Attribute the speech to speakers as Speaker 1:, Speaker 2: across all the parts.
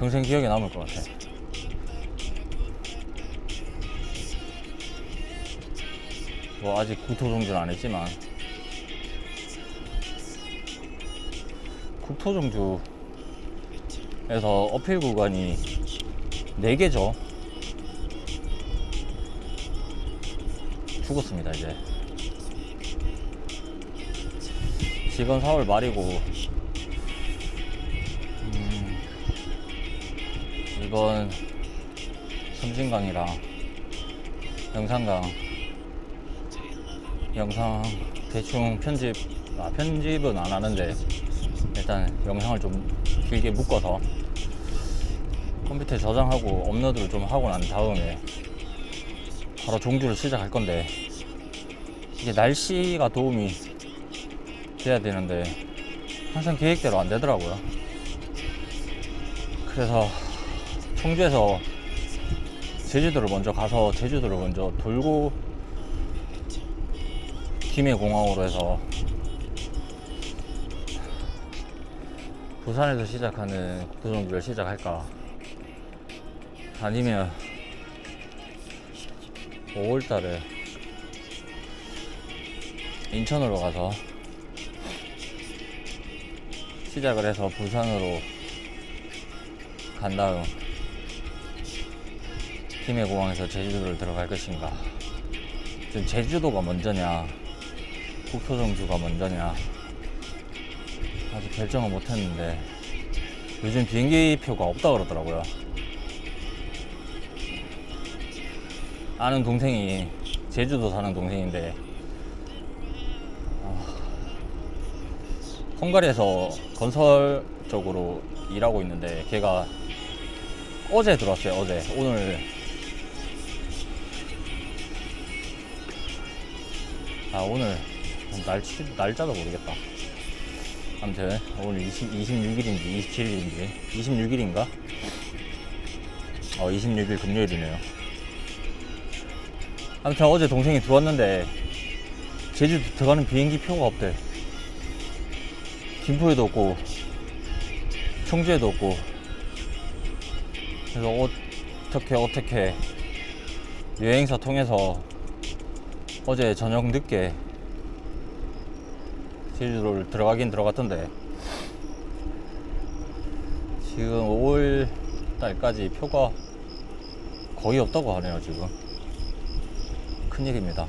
Speaker 1: 평생 기억에 남을 것 같아. 뭐 아직 국토종주는 안 했지만 국토종주에서 어필 구간이 4개죠. 죽었습니다. 이제 지금 4월 말이고 이번 섬진강이랑 영산강 영상 대충 편집은 안 하는데 일단 영상을 좀 길게 묶어서 컴퓨터에 저장하고 업로드를 좀 하고 난 다음에 바로 종주를 시작할 건데, 이게 날씨가 도움이 돼야 되는데 항상 계획대로 안 되더라고요. 그래서 청주에서 제주도를 먼저 가서 제주도를 먼저 돌고 김해공항으로 해서 부산에서 시작하는 국토종주를 시작할까, 아니면 5월달에 인천으로 가서 시작을 해서 부산으로 간 다음 김해공항에서 제주도를 들어갈 것인가. 지금 제주도가 먼저냐 국토종주가 먼저냐 아직 결정을 못했는데, 요즘 비행기 표가 없다 그러더라고요. 아는 동생이 제주도 사는 동생인데 헝가리에서 건설 쪽으로 일하고 있는데, 걔가 어제 들어왔어요. 어제. 오늘 오늘 날짜도 모르겠다. 아무튼 오늘 26일인지 27일인지 26일인가? 26일 금요일이네요. 아무튼 어제 동생이 들어왔는데 제주도 들어가는 비행기 표가 없대. 김포에도 없고 청주에도 없고. 그래서 어떻게 여행사 통해서 어제 저녁 늦게 제주도를 들어가긴 들어갔던데, 지금 5월 달까지 표가 거의 없다고 하네요. 지금 큰일입니다.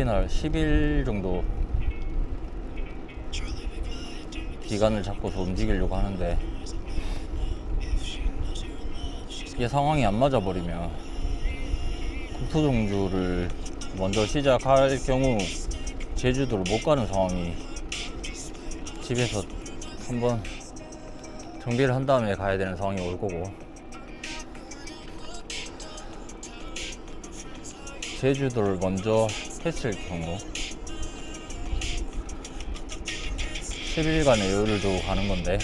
Speaker 1: 날 10일 정도 기간을 잡고서 움직이려고 하는데, 이게 상황이 안 맞아버리면 국토종주를 먼저 시작할 경우 제주도를 못 가는 상황이, 집에서 한번 정비를 한 다음에 가야 되는 상황이 올 거고, 제주도를 먼저 했을 경우 10일간의 여유를 두고 가는 건데,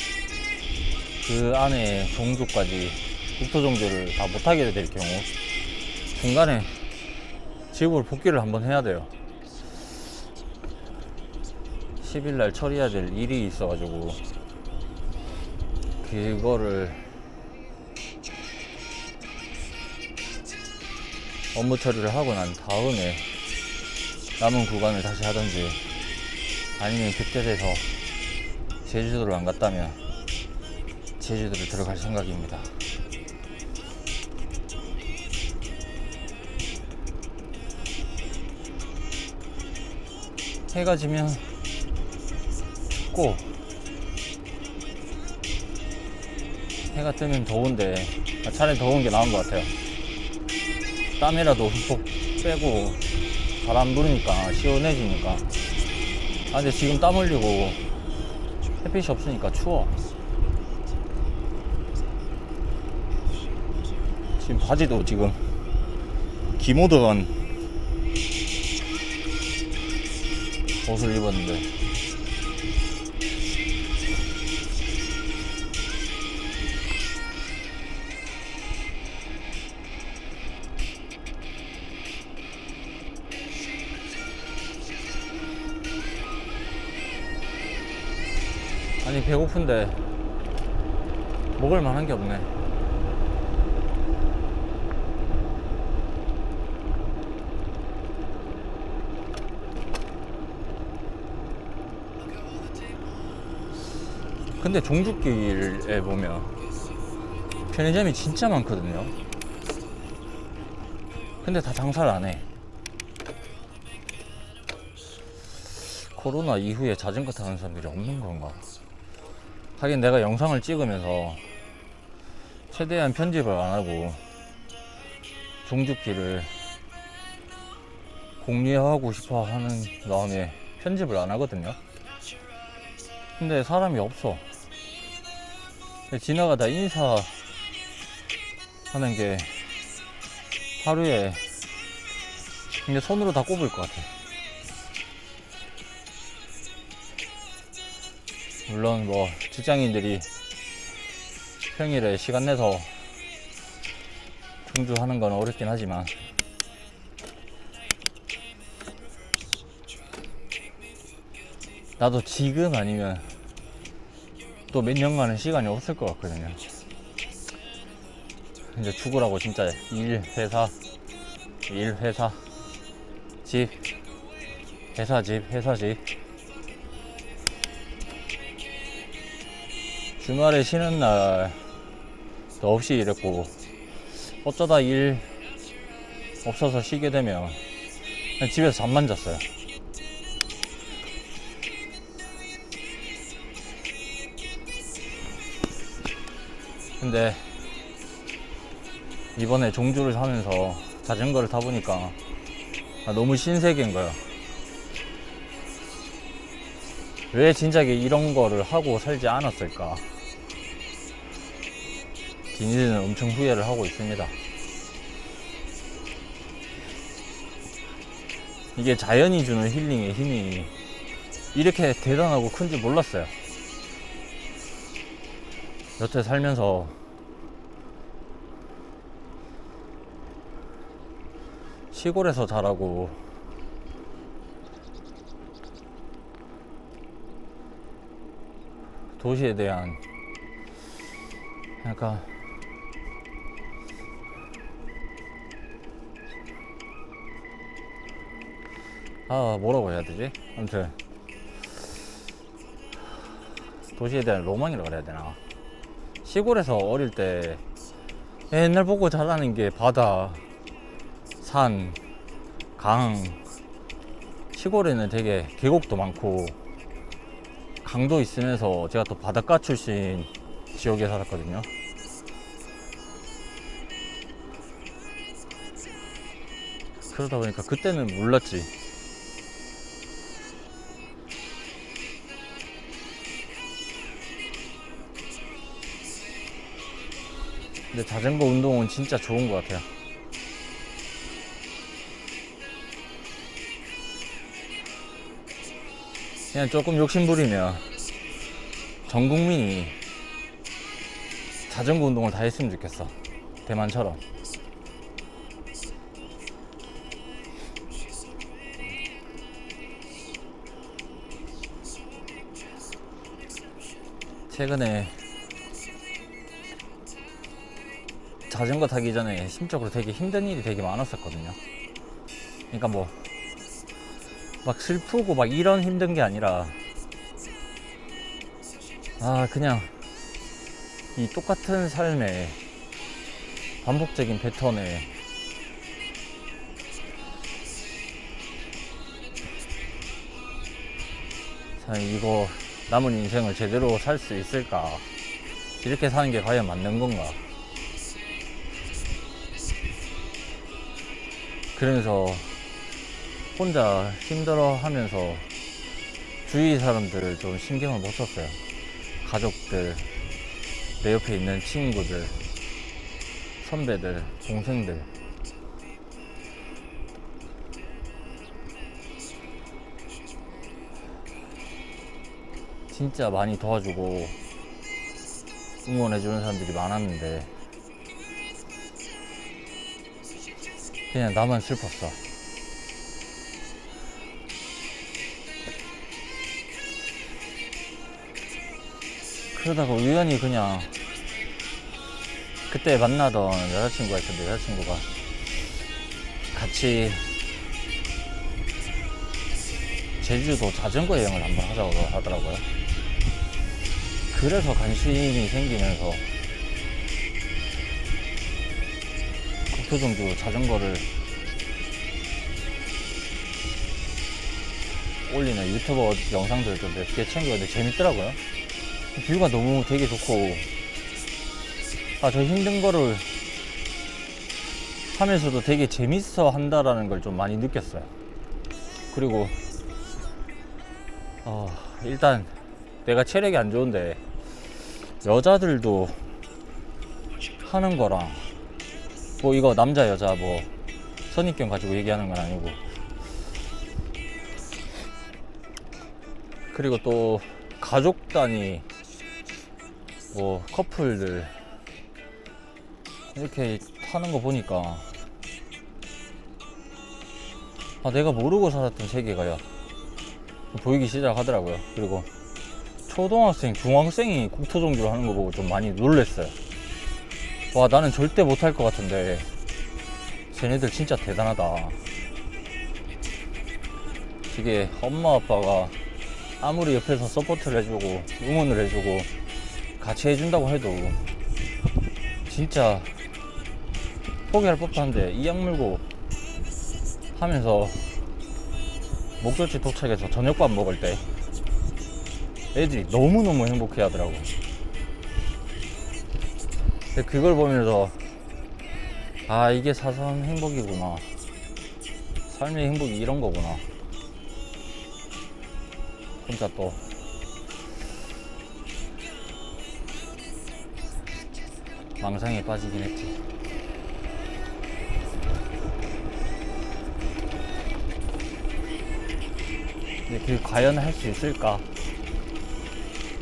Speaker 1: 그 안에 종주까지 국토종주를 다 못하게 될 경우 중간에 지구를 복귀를 한번 해야 돼요. 10일날 처리해야 될 일이 있어가지고 그거를 업무 처리를 하고 난 다음에 남은 구간을 다시 하든지, 아니면 그때 돼서 제주도를 안 갔다면 제주도를 들어갈 생각입니다. 해가 지면 춥고 해가 뜨면 더운데 차라리 더운 게 나은 것 같아요. 땀이라도 흠뻑 빼고 바람 부니까 시원해지니까. 근데 지금 땀 흘리고 햇빛이 없으니까 추워. 지금 바지도 지금 기모드한 옷을 입었는데 아니 배고픈데 먹을 만한 게 없네. 근데 종주길에 보면 편의점이 진짜 많거든요. 근데 다 장사를 안 해. 코로나 이후에 자전거 타는 사람들이 없는 건가? 하긴 내가 영상을 찍으면서 최대한 편집을 안 하고 종주길을 공유하고 싶어 하는 마음에 편집을 안 하거든요. 근데 사람이 없어. 지나가다 인사하는 게 하루에 근데 손으로 다 꼽을 것 같아. 물론 뭐 직장인들이 평일에 시간 내서 종주하는 건 어렵긴 하지만 나도 지금 아니면 또 몇 년간은 시간이 없을 것 같거든요. 이제 죽으라고 진짜 일, 회사, 일, 회사, 집, 회사, 집, 회사, 집. 주말에 쉬는 날도 없이 일했고 어쩌다 일 없어서 쉬게 되면 그냥 집에서 잠만 잤어요. 근데 이번에 종주를 사면서 자전거를 타보니까 너무 신세계인 거야. 왜 진작에 이런 거를 하고 살지 않았을까? 디니는 엄청 후회를 하고 있습니다. 이게 자연이 주는 힐링의 힘이 이렇게 대단하고 큰지 몰랐어요. 여태 살면서 시골에서 자라고 도시에 대한 약간 뭐라고 해야 되지? 아무튼 도시에 대한 로망이라고 그래야 되나? 시골에서 어릴 때 옛날 보고 자라는 게 바다, 산, 강. 시골에는 되게 계곡도 많고 강도 있으면서 제가 또 바닷가 출신 지역에 살았거든요. 그러다 보니까 그때는 몰랐지. 근데 자전거 운동은 진짜 좋은 것 같아요. 그냥 조금 욕심부리면 전 국민이 자전거 운동을 다 했으면 좋겠어. 대만처럼. 최근에 자전거 타기 전에 심적으로 되게 힘든 일이 되게 많았었거든요. 그러니까 뭐 막 슬프고 막 이런 힘든 게 아니라 그냥 이 똑같은 삶의 반복적인 패턴에 이거 남은 인생을 제대로 살 수 있을까? 이렇게 사는 게 과연 맞는 건가? 그러면서 혼자 힘들어 하면서 주위 사람들을 좀 신경을 못 썼어요. 가족들, 내 옆에 있는 친구들, 선배들, 동생들. 진짜 많이 도와주고 응원해주는 사람들이 많았는데 그냥 나만 슬펐어. 그러다가 우연히 그냥 그때 만나던 여자친구가 있었는데, 여자친구가 같이 제주도 자전거 여행을 한번 하자고 하더라고요. 그래서 관심이 생기면서 국토종주 자전거를 올리는 유튜버 영상들을 좀 몇 개 챙겼는데 재밌더라고요. 뷰가 너무 되게 좋고, 저 힘든 거를 하면서도 되게 재밌어 한다라는 걸 좀 많이 느꼈어요. 그리고 일단 내가 체력이 안 좋은데 여자들도 하는 거랑, 뭐 이거 남자 여자 뭐 선입견 가지고 얘기하는 건 아니고, 그리고 또 가족 단위 뭐 커플들 이렇게 타는 거 보니까 내가 모르고 살았던 세계가 보이기 시작하더라고요. 그리고 초등학생, 중학생이 국토종주를 하는 거 보고 좀 많이 놀랬어요. 와, 나는 절대 못할 것 같은데 쟤네들 진짜 대단하다. 이게 엄마 아빠가 아무리 옆에서 서포트를 해주고 응원을 해주고 같이 해준다고 해도 진짜 포기할 법한데, 이 악물고 하면서 목적지 도착해서 저녁밥 먹을 때 애들이 너무너무 행복해 하더라고. 근데 그걸 보면서 이게 사소한 행복이구나, 삶의 행복이 이런 거구나. 혼자 또 망상에 빠지긴 했지. 근데 그게 과연 할 수 있을까?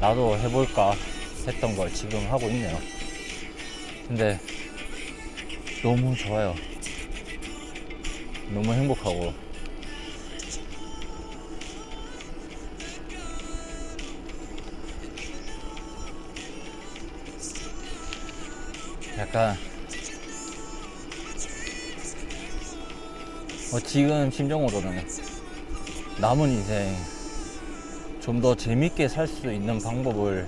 Speaker 1: 나도 해볼까 했던 걸 지금 하고 있네요. 근데 너무 좋아요. 너무 행복하고. 약간 지금 심정으로는 남은 인생 좀 더 재밌게 살 수 있는 방법을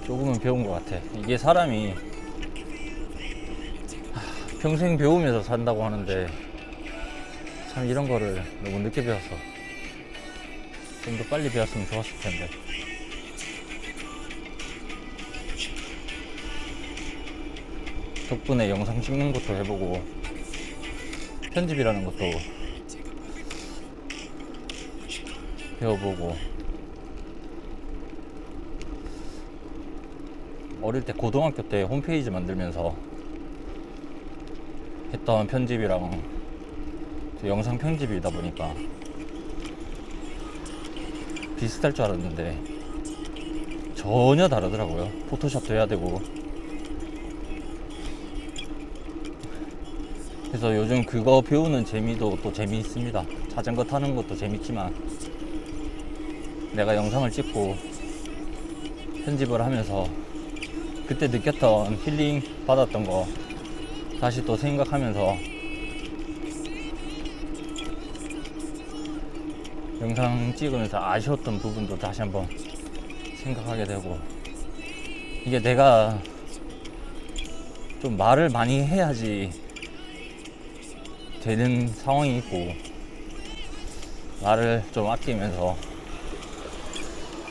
Speaker 1: 조금은 배운 것 같아. 이게 사람이 평생 배우면서 산다고 하는데 참 이런 거를 너무 늦게 배워서 좀 더 빨리 배웠으면 좋았을 텐데. 덕분에 영상 찍는 것도 해보고 편집이라는 것도 배워보고, 어릴 때 고등학교 때 홈페이지 만들면서 했던 편집이랑 영상 편집이다 보니까 비슷할 줄 알았는데 전혀 다르더라고요. 포토샵도 해야 되고. 그래서 요즘 그거 배우는 재미도 또 재미있습니다. 자전거 타는 것도 재밌지만 내가 영상을 찍고 편집을 하면서 그때 느꼈던 힐링 받았던 거 다시 또 생각하면서 영상 찍으면서 아쉬웠던 부분도 다시 한번 생각하게 되고, 이게 내가 좀 말을 많이 해야지 되는 상황이 있고, 말을 좀 아끼면서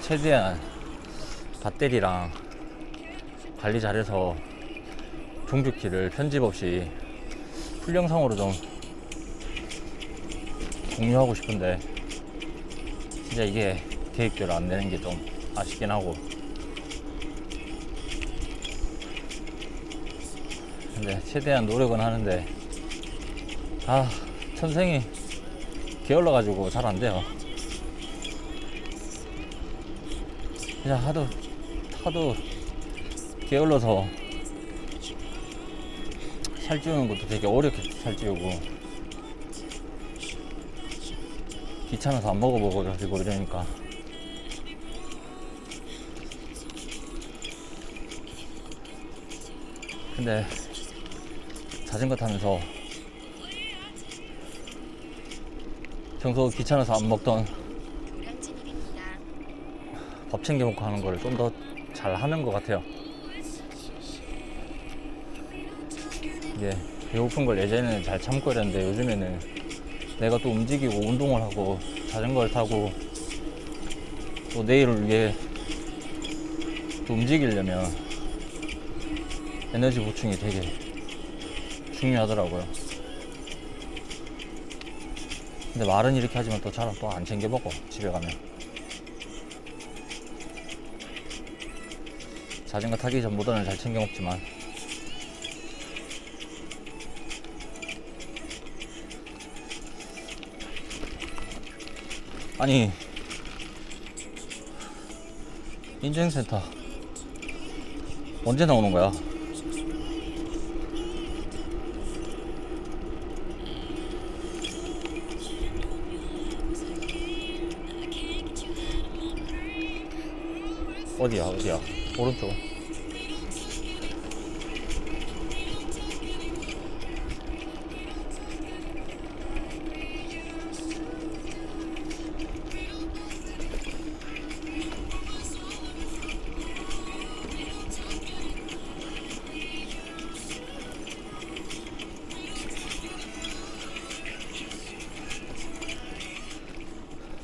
Speaker 1: 최대한 배터리랑 관리 잘해서 종주키를 편집 없이 풀 영상으로 좀 공유하고 싶은데 진짜 이게 계획대로 안 되는 게 좀 아쉽긴 하고. 근데 최대한 노력은 하는데 천생이 게을러 가지고 잘 안 돼요. 그냥 하도 게을러서 살찌우는 것도 되게 어렵게 살찌우고, 귀찮아서 안 먹어보고 그러니까 근데 자전거 타면서 평소 귀찮아서 안 먹던 밥 챙겨 먹고 하는 거를 좀 더 잘 하는 것 같아요. 이게 배고픈 걸 예전에는 잘 참고 이랬는데 요즘에는 내가 또 움직이고 운동을 하고 자전거를 타고 또 내일을 위해 또 움직이려면 에너지 보충이 되게 중요하더라고요. 근데 말은 이렇게 하지만 또 잘 또 안 챙겨 먹어. 집에 가면 자전거 타기 전보다는 잘 챙겨 먹지만 아니 인증센터 언제 나오는 거야? 어디야 어디야? 오른쪽.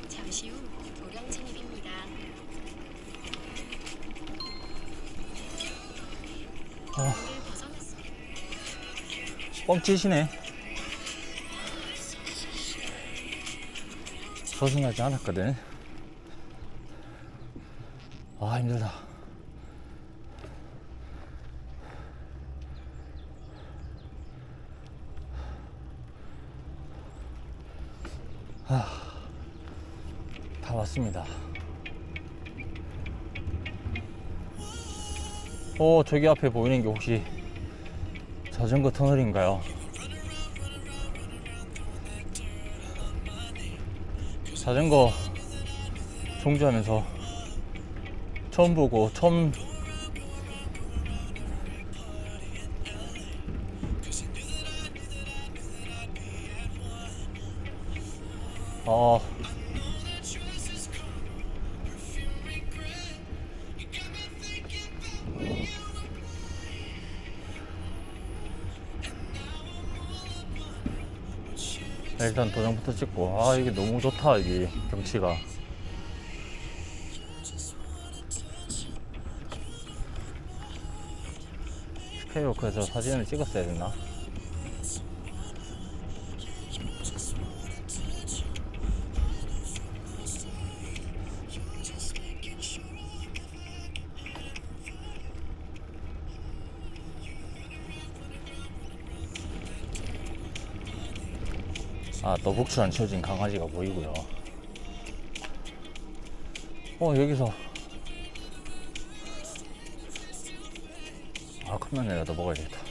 Speaker 2: 잠시 후 도령 진입입니다.
Speaker 1: 뻥치시네. 조심하지 않았거든. 아 힘들다. 다 왔습니다. 저기 앞에 보이는 게 혹시 자전거 터널인가요? 자전거 종주하면서 처음 보고 처음 일단 도장부터 찍고 이게 너무 좋다. 이게 경치가 스카이워크에서 사진을 찍었어야 됐나? 또 복출 안 채워진 강아지가 보이고요. 여기서 컵라면이라도 먹어야겠다.